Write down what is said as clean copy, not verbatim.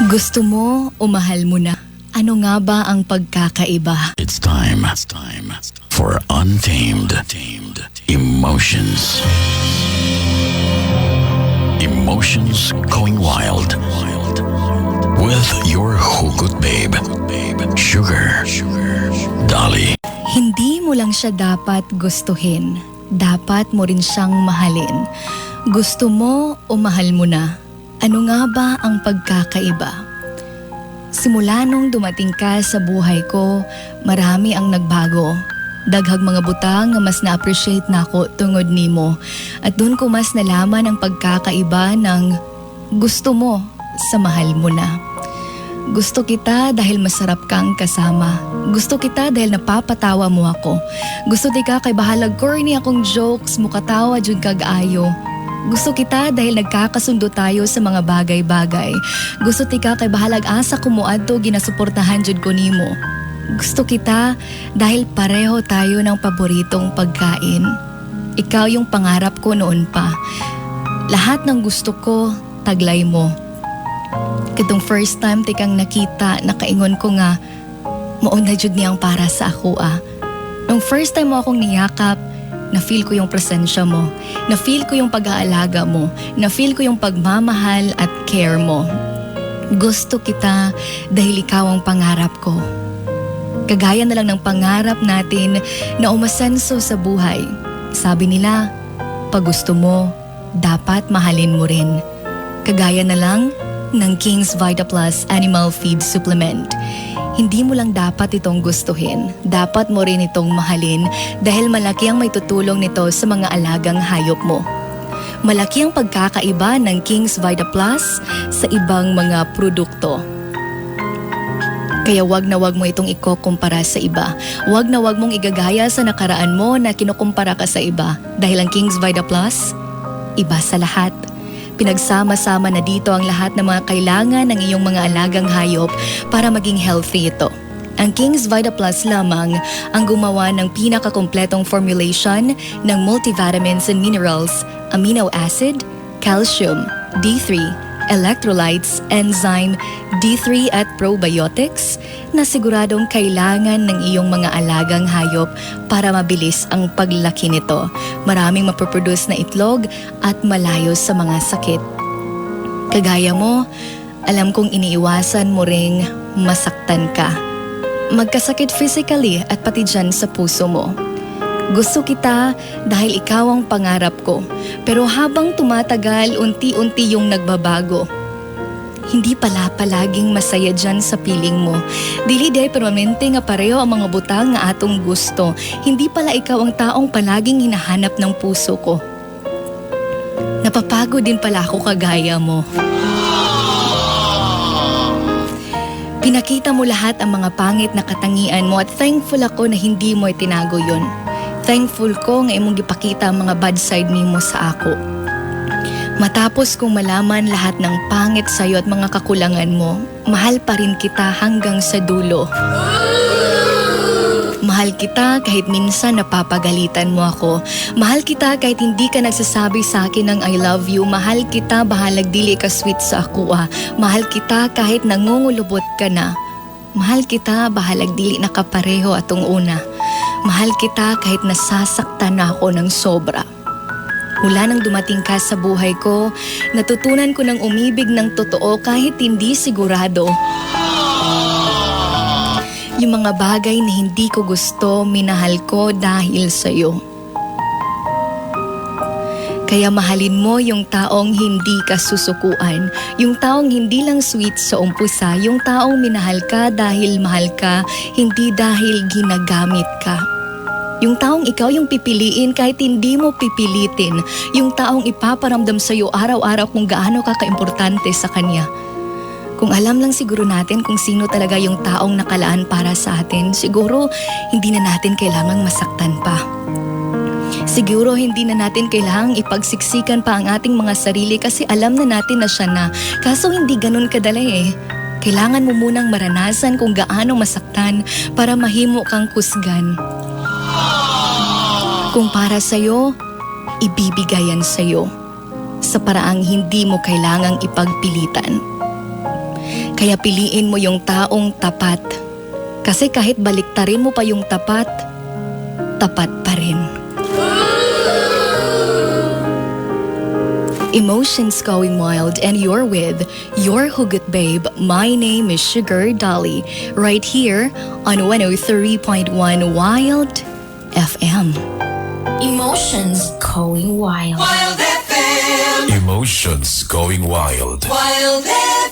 Gusto mo o mahal mo na? Ano nga ba ang pagkakaiba? It's time for Untamed Emotions. Emotions going wild with your hugot babe, Sugar Dolly. Hindi mo lang siya dapat gustuhin. Dapat mo rin siyang mahalin. Gusto mo o mahal mo na? Ano nga ba ang pagkakaiba? Simula nung dumating ka sa buhay ko, marami ang nagbago. Daghag mga butang nga mas na-appreciate na ako tungod nimo. At doon ko mas nalaman ang pagkakaiba ng gusto mo sa mahal mo na. Gusto kita dahil masarap kang kasama. Gusto kita dahil napapatawa mo ako. Gusto di ka kay bahalag corny akong jokes, mukatawa jud kag ayo. Gusto kita dahil nagkakasundo tayo sa mga bagay-bagay. Gusto ti ka kay bahalag asa ko moadto ginasuportahan jud ko nimo. Gusto kita dahil pareho tayo ng paboritong pagkain. Ikaw yung pangarap ko noon pa. Lahat ng gusto ko, taglay mo. Katong first time ti kang nakita, nakaingon ko nga, mauna jud niyang para sa ako ah. Nung first time mo akong niyakap, na-feel ko yung presensya mo, na-feel ko yung pag-aalaga mo, na-feel ko yung pagmamahal at care mo. Gusto kita dahil ikaw ang pangarap ko. Kagaya na lang ng pangarap natin na umasenso sa buhay. Sabi nila, pag gusto mo, dapat mahalin mo rin. Kagaya na lang ng King's Vita Plus Animal Feed Supplement. Hindi mo lang dapat itong gustuhin, dapat mo rin itong mahalin dahil malaki ang may tutulong nito sa mga alagang hayop mo. Malaki ang pagkakaiba ng King's Vita Plus sa ibang mga produkto. Kaya wag na wag mo itong ikukumpara sa iba. Wag na wag mong igagaya sa nakaraan mo na kinukumpara ka sa iba dahil ang King's Vita Plus, iba sa lahat. Pinagsama-sama na dito ang lahat ng mga kailangan ng iyong mga alagang hayop para maging healthy ito. Ang King's Vita Plus lamang ang gumawa ng pinakakompletong formulation ng multivitamins and minerals, amino acid, calcium, D3, electrolytes, enzyme, D3 at probiotics na siguradong kailangan ng iyong mga alagang hayop para mabilis ang paglaki nito. Maraming mapoproduce na itlog at malayo sa mga sakit. Kagaya mo, alam kong iniiwasan mo ring masaktan ka. Magkasakit physically at pati dyan sa puso mo. Gusto kita dahil ikaw ang pangarap ko. Pero habang tumatagal, unti-unti yung nagbabago. Hindi pala palaging masaya dyan sa piling mo. Dili day permanente nga pareho ang mga butang nga atong gusto. Hindi pala ikaw ang taong palaging hinahanap ng puso ko. Napapagod din pala ako kagaya mo. Pinakita mo lahat ang mga pangit na katangian mo at thankful ako na hindi mo itinago yun. Thankful ko nga imong gipakita ang mga bad side nimo sa ako. Matapos kong malaman lahat ng pangit sa'yo at mga kakulangan mo, mahal pa rin kita hanggang sa dulo. Mahal kita kahit minsan napapagalitan mo ako. Mahal kita kahit hindi ka nagsasabi sa akin ng I love you. Mahal kita bahalag dili ka sweet sa ako ah. Mahal kita kahit nangungulubot ka na. Mahal kita bahalag dili nakapareho atong una. Mahal kita kahit nasasaktan na ako ng sobra. Mula nang dumating ka sa buhay ko, natutunan ko ng umibig ng totoo kahit hindi sigurado. Yung mga bagay na hindi ko gusto, minahal ko dahil sa'yo. Kaya mahalin mo yung taong hindi ka susukuan, yung taong hindi lang sweet sa umpusa, yung taong minahal ka dahil mahal ka, hindi dahil ginagamit ka. Yung taong ikaw yung pipiliin kahit hindi mo pipilitin. Yung taong ipaparamdam sa'yo araw-araw kung gaano ka kaimportante sa kanya. Kung alam lang siguro natin kung sino talaga yung taong nakalaan para sa atin, siguro hindi na natin kailangang masaktan pa. Siguro hindi na natin kailangang ipagsiksikan pa ang ating mga sarili kasi alam na natin na siya na. Kaso hindi ganun kadali eh. Kailangan mo munang maranasan kung gaano masaktan para mahimo kang kusgan. Kung para sa'yo, ibibigayan sa'yo sa paraang hindi mo kailangang ipagpilitan. Kaya piliin mo yung taong tapat. Kasi kahit baliktarin mo pa yung tapat, tapat pa rin. Emotions going wild and you're with your Hugot Babe. My name is Sugar Dolly. Right here on 103.1 Wild FM. Emotions going wild. Wild FM. Emotions going wild. Wild FM.